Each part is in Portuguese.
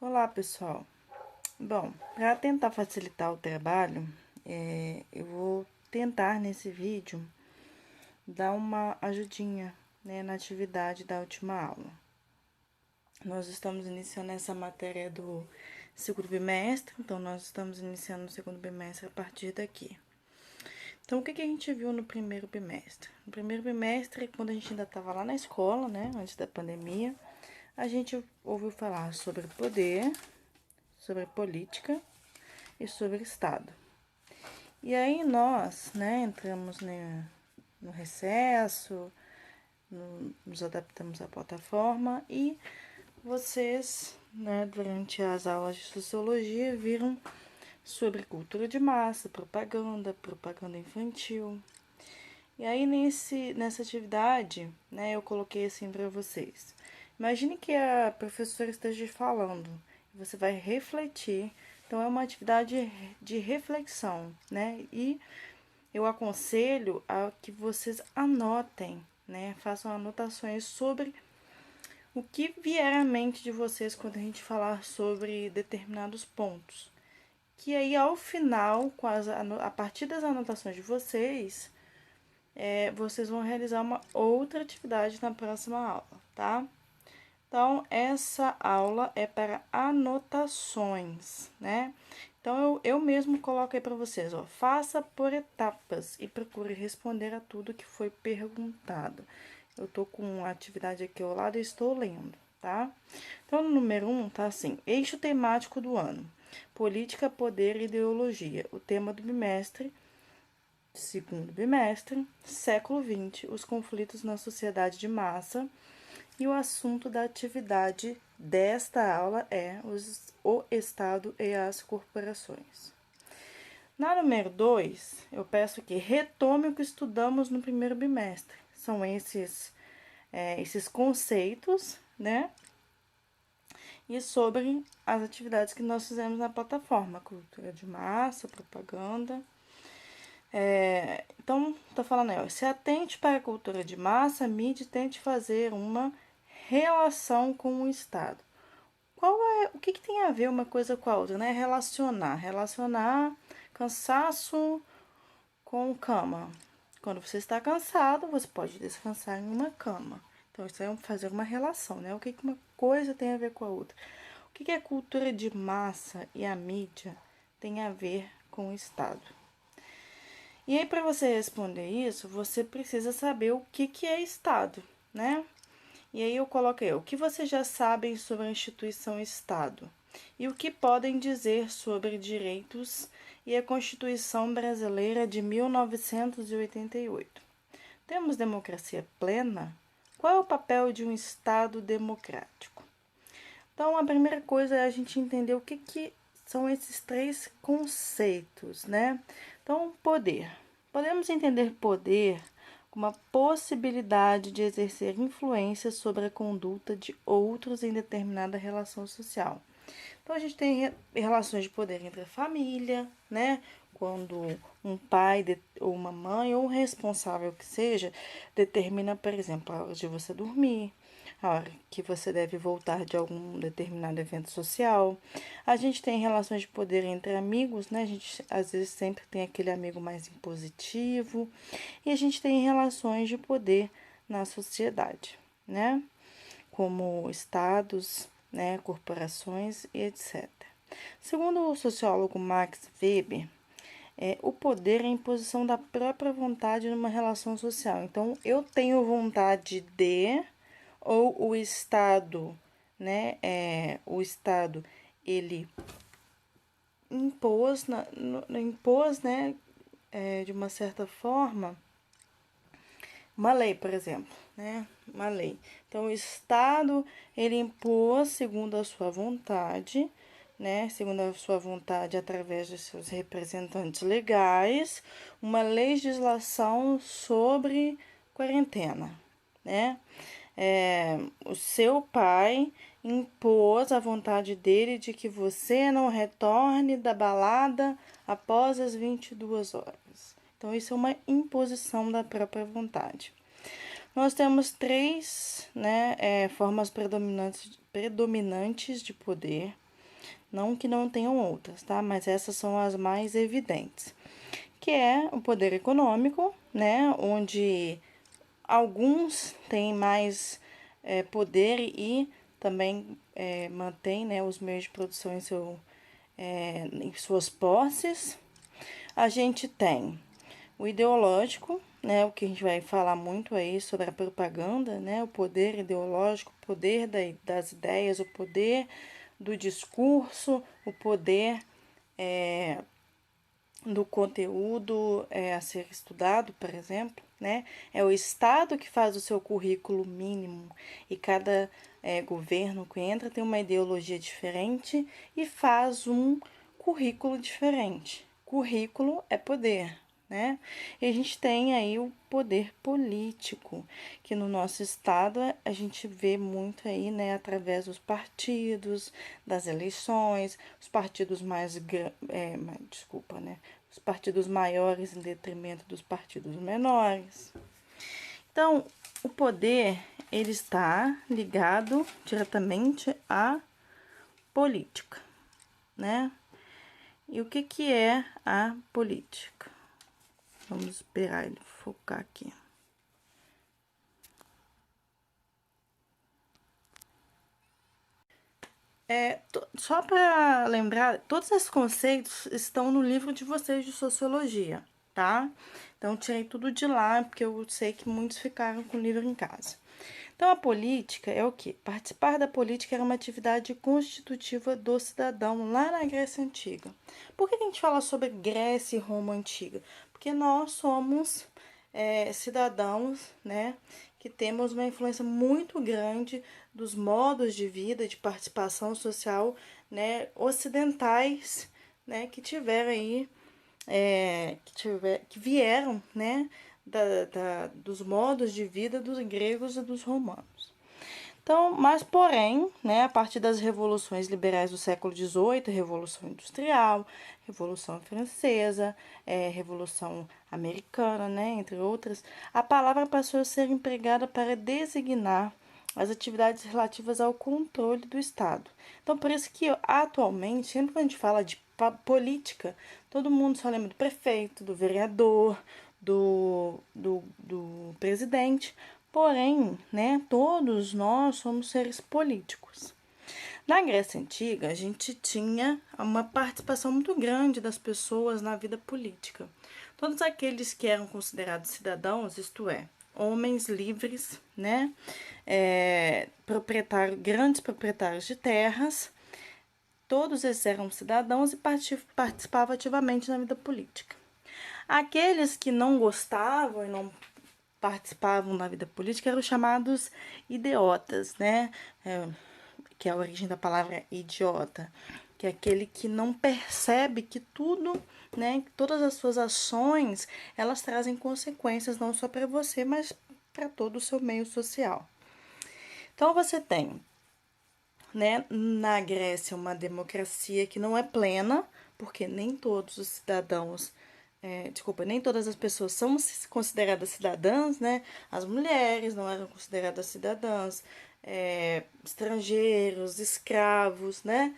Olá, pessoal. Bom, para tentar facilitar o trabalho, eu vou tentar nesse vídeo dar uma ajudinha, né, na atividade da última aula. Nós estamos iniciando essa matéria do segundo bimestre, então nós estamos iniciando o segundo bimestre a partir daqui. Então, o que a gente viu no primeiro bimestre? No primeiro bimestre, quando a gente ainda estava lá na escola, né, antes da pandemia, a gente ouviu falar sobre poder, sobre política e sobre Estado. E aí nós, né, entramos no recesso, nos adaptamos à plataforma e vocês, né, durante as aulas de sociologia, viram sobre cultura de massa, propaganda infantil. E aí nessa atividade, né, eu coloquei assim para vocês. Imagine que a professora esteja falando, você vai refletir. Então é uma atividade de reflexão, né? E eu aconselho a que vocês anotem, né? Façam anotações sobre o que vier à mente de vocês quando a gente falar sobre determinados pontos. Que aí ao final, a partir das anotações de vocês, vocês vão realizar uma outra atividade na próxima aula, tá? Então, essa aula é para anotações, né? Então, eu mesmo coloco aí para vocês, ó, faça por etapas e procure responder a tudo que foi perguntado. Eu tô com a atividade aqui ao lado e estou lendo, tá? Então, no número 1, tá assim, eixo temático do ano, política, poder e ideologia. O tema do bimestre, segundo bimestre, século XX, os conflitos na sociedade de massa. E o assunto da atividade desta aula é o Estado e as corporações. Na número 2, eu peço que retome o que estudamos no primeiro bimestre. São esses conceitos, né? E sobre as atividades que nós fizemos na plataforma, cultura de massa, propaganda. Então, tô falando aí, ó, se atente para a cultura de massa, mídia, tente fazer uma relação com o Estado. O que tem a ver uma coisa com a outra, né? Relacionar cansaço com cama. Quando você está cansado, você pode descansar em uma cama. Então, isso é fazer uma relação, né? O que uma coisa tem a ver com a outra? O que a cultura de massa e a mídia tem a ver com o Estado? E aí, para você responder isso, você precisa saber o que é Estado, né? E aí eu coloquei o que vocês já sabem sobre a instituição Estado e o que podem dizer sobre direitos e a Constituição Brasileira de 1988. Temos democracia plena? Qual é o papel de um Estado democrático? Então, a primeira coisa é a gente entender o que são esses três conceitos, né? Então, poder. Podemos entender poder como a possibilidade de exercer influência sobre a conduta de outros em determinada relação social. Então, a gente tem relações de poder entre a família, né? Quando um pai ou uma mãe, ou um responsável que seja, determina, por exemplo, a hora de você dormir, a hora que você deve voltar de algum determinado evento social. A gente tem relações de poder entre amigos, né? A gente às vezes sempre tem aquele amigo mais impositivo. E a gente tem relações de poder na sociedade, né? Como estados, né, corporações e etc. Segundo o sociólogo Max Weber, o poder é a imposição da própria vontade numa relação social. Então, eu tenho vontade de, ou o Estado, né? O Estado, ele impôs, né? De uma certa forma, uma lei, por exemplo, né? Uma lei. Então, o Estado, ele impôs, segundo a sua vontade, né? Segundo a sua vontade, através de seus representantes legais, uma legislação sobre quarentena, né? O seu pai impôs a vontade dele de que você não retorne da balada após as 22 horas. Então, isso é uma imposição da própria vontade. Nós temos três, né, formas predominantes de poder. Não que não tenham outras, tá? Mas essas são as mais evidentes. Que é o poder econômico, né? Onde alguns têm mais poder e também mantém, né, os meios de produção em suas posses. A gente tem o ideológico, né, o que a gente vai falar muito aí sobre a propaganda, né, o poder ideológico, o poder das ideias, o poder do discurso, o poder do conteúdo a ser estudado, por exemplo, né? É o Estado que faz o seu currículo mínimo e cada governo que entra tem uma ideologia diferente e faz um currículo diferente. Currículo é poder, né? E a gente tem aí o poder político, que no nosso estado a gente vê muito aí, né, através dos partidos, das eleições, os partidos desculpa, né? Os partidos maiores em detrimento dos partidos menores. Então, o poder, ele está ligado diretamente à política, né? E o que é a política? Vamos esperar ele focar aqui. Só para lembrar, todos esses conceitos estão no livro de vocês de sociologia, tá? Então, tirei tudo de lá, porque eu sei que muitos ficaram com o livro em casa. Então, a política é o quê? Participar da política era uma atividade constitutiva do cidadão lá na Grécia Antiga. Por que a gente fala sobre Grécia e Roma Antiga? Porque nós somos cidadãos, né, que temos uma influência muito grande dos modos de vida, de participação social, né, ocidentais, né, que tiveram aí, que vieram, né, dos modos de vida dos gregos e dos romanos. Então, mas porém, né, a partir das revoluções liberais do século XVIII, Revolução Industrial, Revolução Francesa, Revolução Americana, né, entre outras, a palavra passou a ser empregada para designar as atividades relativas ao controle do Estado. Então, por isso que atualmente, sempre que a gente fala de política, todo mundo só lembra do prefeito, do vereador, do presidente. Porém, né, todos nós somos seres políticos. Na Grécia Antiga, a gente tinha uma participação muito grande das pessoas na vida política. Todos aqueles que eram considerados cidadãos, isto é, homens livres, né, grandes proprietários de terras, todos esses eram cidadãos e participavam ativamente na vida política. Aqueles que não gostavam e não participavam da vida política eram chamados idiotas, né? Que é a origem da palavra idiota, que é aquele que não percebe que tudo, né, que todas as suas ações, elas trazem consequências não só para você, mas para todo o seu meio social. Então você tem, né, na Grécia uma democracia que não é plena, porque nem todos os cidadãos nem todas as pessoas são consideradas cidadãs, né? As mulheres não eram consideradas cidadãs, estrangeiros, escravos, né?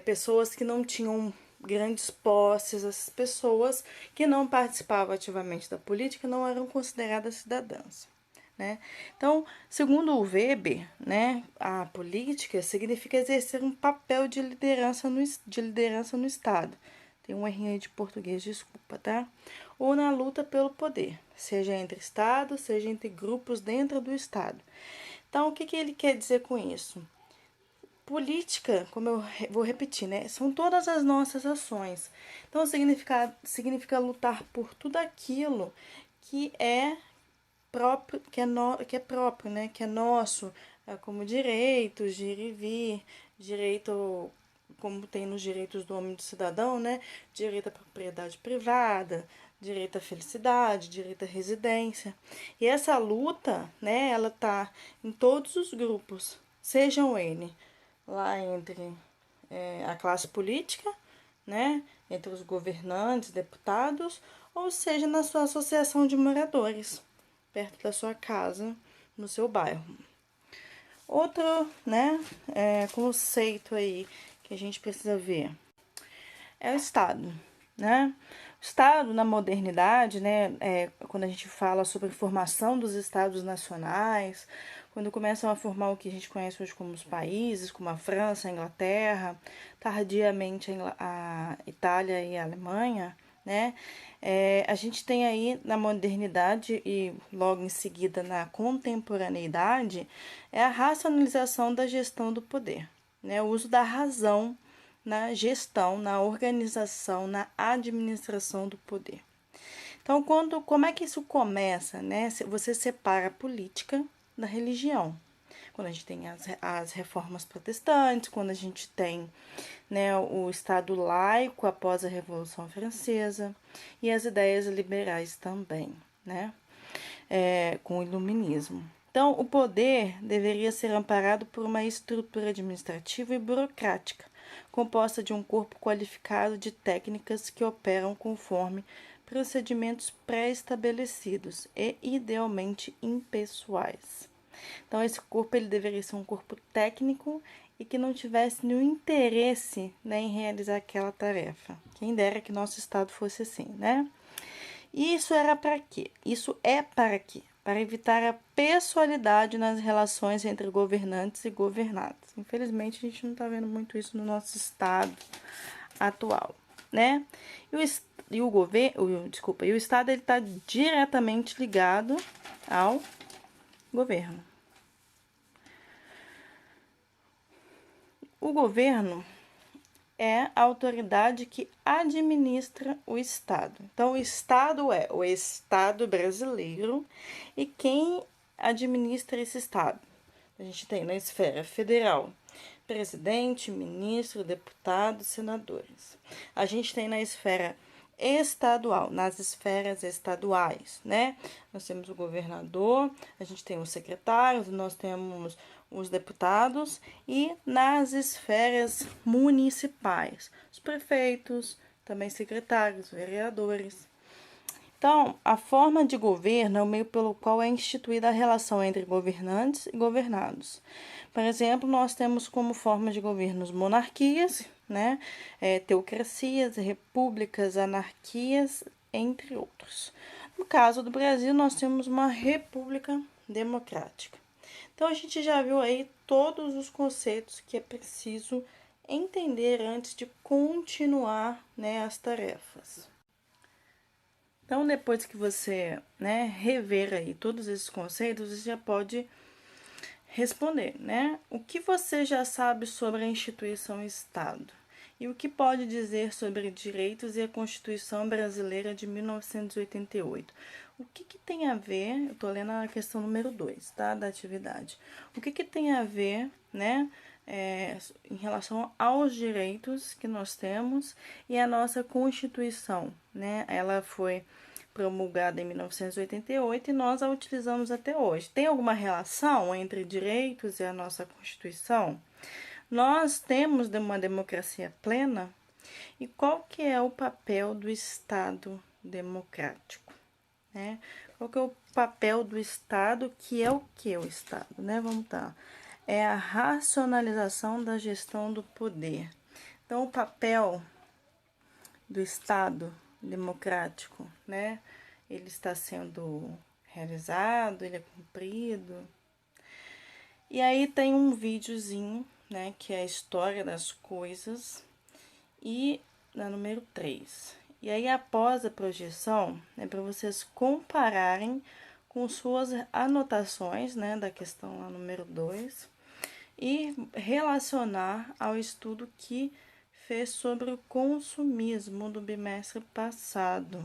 Pessoas que não tinham grandes posses, essas pessoas que não participavam ativamente da política não eram consideradas cidadãs. Né? Então, segundo o Weber, né, a política significa exercer um papel de liderança no Estado. Tem um errinho aí de português, desculpa, tá? Ou na luta pelo poder, seja entre estados, seja entre grupos dentro do Estado. Então, o que ele quer dizer com isso? Política, como eu vou repetir, né? São todas as nossas ações. Então, significa lutar por tudo aquilo que é próprio, que é próprio, né? Que é nosso, como direitos de ir e vir, direito, como tem nos direitos do homem e do cidadão, né? Direito à propriedade privada, direito à felicidade, direito à residência. E essa luta, né? Ela tá em todos os grupos, sejam eles lá entre a classe política, né? Entre os governantes, deputados, ou seja, na sua associação de moradores perto da sua casa, no seu bairro. Outro, né, conceito aí que a gente precisa ver é o Estado, né? O Estado, na modernidade, né, quando a gente fala sobre a formação dos Estados nacionais, quando começam a formar o que a gente conhece hoje como os países, como a França, a Inglaterra, tardiamente a Itália e a Alemanha, né? A gente tem aí na modernidade e logo em seguida na contemporaneidade a racionalização da gestão do poder, né? O uso da razão na gestão, na organização, na administração do poder. Então, como é que isso começa, né? Você separa a política da religião. Quando a gente tem as reformas protestantes, quando a gente tem, né, o Estado laico após a Revolução Francesa e as ideias liberais também, né, com o iluminismo. Então, o poder deveria ser amparado por uma estrutura administrativa e burocrática, composta de um corpo qualificado de técnicas que operam conforme procedimentos pré-estabelecidos e, idealmente, impessoais. Então, esse corpo ele deveria ser um corpo técnico e que não tivesse nenhum interesse, né, em realizar aquela tarefa. Quem dera que nosso Estado fosse assim, né? E isso era para quê? Isso é para quê? Para evitar a pessoalidade nas relações entre governantes e governados. Infelizmente, a gente não está vendo muito isso no nosso Estado atual, né? E o Estado ele está diretamente ligado ao governo. O governo é a autoridade que administra o Estado. Então, o Estado é o Estado brasileiro e quem administra esse Estado? A gente tem na esfera federal presidente, ministro, deputados, senadores. A gente tem na esfera estadual, nas esferas estaduais, né? Nós temos o governador, a gente tem os secretários, nós temos os deputados e nas esferas municipais, os prefeitos, também secretários, vereadores. Então, a forma de governo é o meio pelo qual é instituída a relação entre governantes e governados. Por exemplo, nós temos como forma de governos monarquias, né, teocracias, repúblicas, anarquias, entre outros. No caso do Brasil, nós temos uma república democrática. Então, a gente já viu aí todos os conceitos que é preciso entender antes de continuar, né, as tarefas. Então, depois que você, né, rever aí todos esses conceitos, você já pode responder, né? O que você já sabe sobre a instituição Estado? E o que pode dizer sobre direitos e a Constituição Brasileira de 1988? O que tem a ver, eu tô lendo a questão número 2, tá, da atividade. O que tem a ver, né, em relação aos direitos que nós temos e a nossa Constituição, né? Ela foi promulgada em 1988 e nós a utilizamos até hoje. Tem alguma relação entre direitos e a nossa Constituição? Nós temos uma democracia plena? E qual que é o papel do Estado democrático, né? Qual que é o papel do Estado, que é o que o Estado, né? Vamos lá. É a racionalização da gestão do poder. Então, o papel do Estado democrático, né? Ele está sendo realizado, ele é cumprido. E aí tem um videozinho, né, que é a história das coisas, e na número 3. E aí, após a projeção, é para vocês compararem com suas anotações, né, da questão lá número 2, e relacionar ao estudo que fez sobre o consumismo do bimestre passado,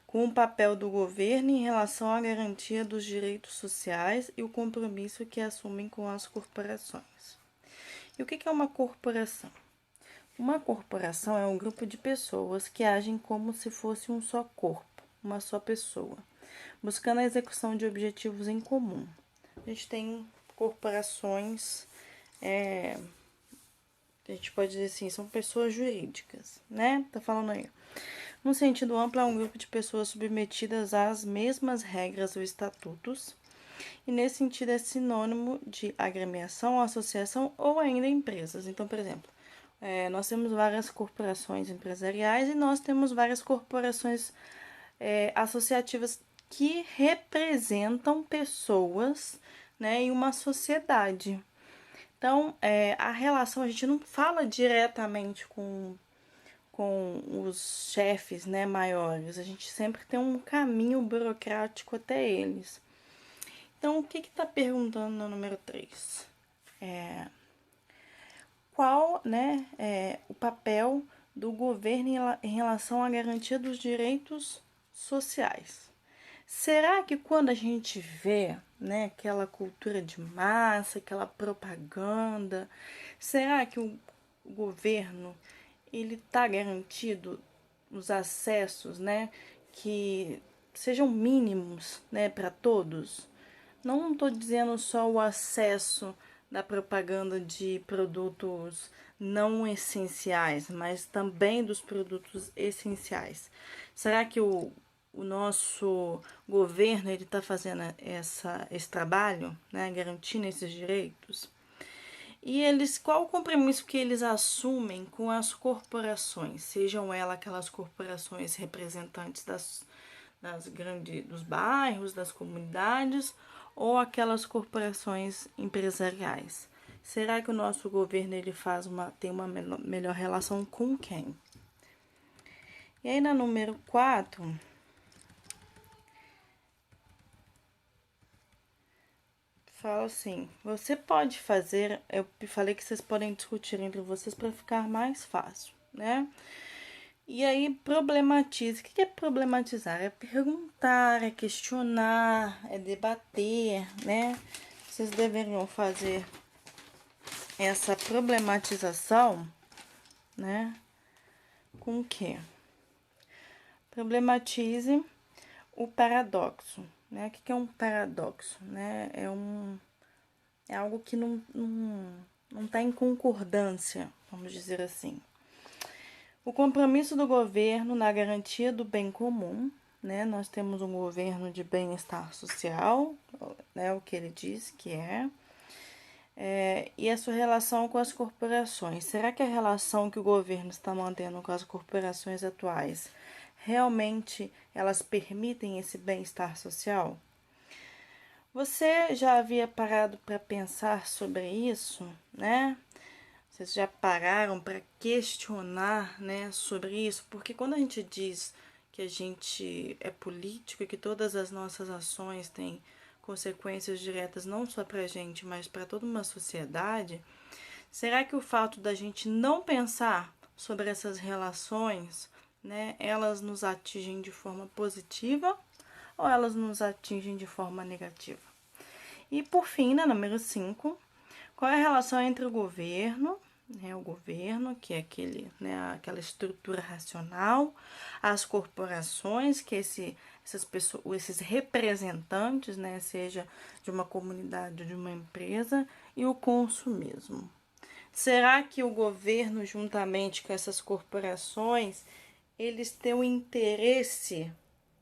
com o papel do governo em relação à garantia dos direitos sociais e o compromisso que assumem com as corporações. E o que é uma corporação? Uma corporação é um grupo de pessoas que agem como se fosse um só corpo, uma só pessoa, buscando a execução de objetivos em comum. A gente tem corporações, a gente pode dizer assim, são pessoas jurídicas, né? Tá falando aí. No sentido amplo, é um grupo de pessoas submetidas às mesmas regras ou estatutos e nesse sentido é sinônimo de agremiação, associação ou ainda empresas. Então, por exemplo, nós temos várias corporações empresariais e nós temos várias corporações associativas que representam pessoas, né, em uma sociedade. Então, a relação, a gente não fala diretamente com os chefes, né, maiores. A gente sempre tem um caminho burocrático até eles. Então, o que está perguntando no número 3? Qual, né, o papel do governo em relação à garantia dos direitos sociais? Será que quando a gente vê, né, aquela cultura de massa, aquela propaganda, será que o governo ele está garantido os acessos, né, que sejam mínimos, né, para todos? Não estou dizendo só o acesso da propaganda de produtos não essenciais, mas também dos produtos essenciais. Será que o nosso governo ele está fazendo esse trabalho, né, garantindo esses direitos? E eles, qual o compromisso que eles assumem com as corporações, sejam elas aquelas corporações representantes das grandes, dos bairros, das comunidades, ou aquelas corporações empresariais? Será que o nosso governo ele tem uma melhor relação com quem? E aí na número 4, fala assim: você pode fazer, eu falei que vocês podem discutir entre vocês para ficar mais fácil, né? E aí problematiza. O que é problematizar? É perguntar, é questionar, é debater, né? Vocês deveriam fazer essa problematização, né? Com o quê? Problematize o paradoxo, né? O que é um paradoxo, né? É algo que não tá em concordância, vamos dizer assim. O compromisso do governo na garantia do bem comum, né? Nós temos um governo de bem-estar social, né? O que ele diz que e a sua relação com as corporações. Será que a relação que o governo está mantendo com as corporações atuais realmente elas permitem esse bem-estar social? Você já havia parado para pensar sobre isso, né? Vocês já pararam para questionar, né, sobre isso? Porque quando a gente diz que a gente é político e que todas as nossas ações têm consequências diretas não só para a gente, mas para toda uma sociedade, será que o fato da gente não pensar sobre essas relações, né, elas nos atingem de forma positiva ou elas nos atingem de forma negativa? E por fim, na número 5, qual é a relação entre o governo, que é aquela estrutura racional, as corporações, que essas pessoas, esses representantes, né, seja de uma comunidade, de uma empresa, e o consumismo. Será que o governo, juntamente com essas corporações, eles têm um interesse,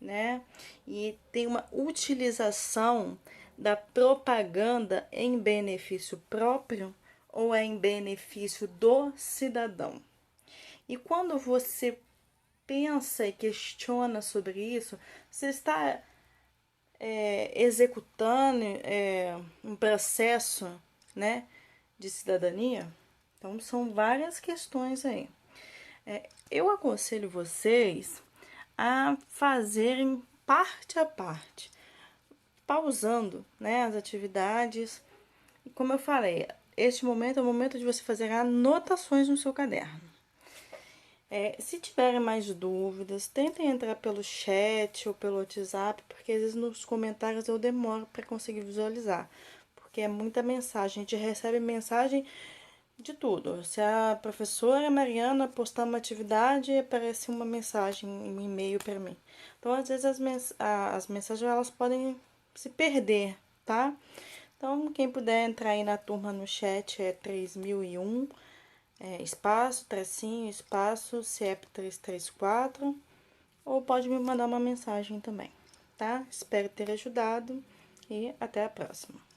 né, e tem uma utilização da propaganda em benefício próprio ou é em benefício do cidadão? E quando você pensa e questiona sobre isso, você está executando um processo, né, de cidadania? Então, são várias questões aí. Eu aconselho vocês a fazerem parte a parte, pausando, né, as atividades. E como eu falei, este momento é o momento de você fazer anotações no seu caderno. Se tiverem mais dúvidas, tentem entrar pelo chat ou pelo WhatsApp, porque às vezes nos comentários eu demoro para conseguir visualizar, porque é muita mensagem, a gente recebe mensagem de tudo. Se a professora Mariana postar uma atividade, aparece uma mensagem, um e-mail para mim. Então, às vezes as mensagens elas podem se perder, tá? Então, quem puder entrar aí na turma no chat é 3001, espaço, tracinho, espaço, CEP 334, ou pode me mandar uma mensagem também, tá? Espero ter ajudado. e até a próxima.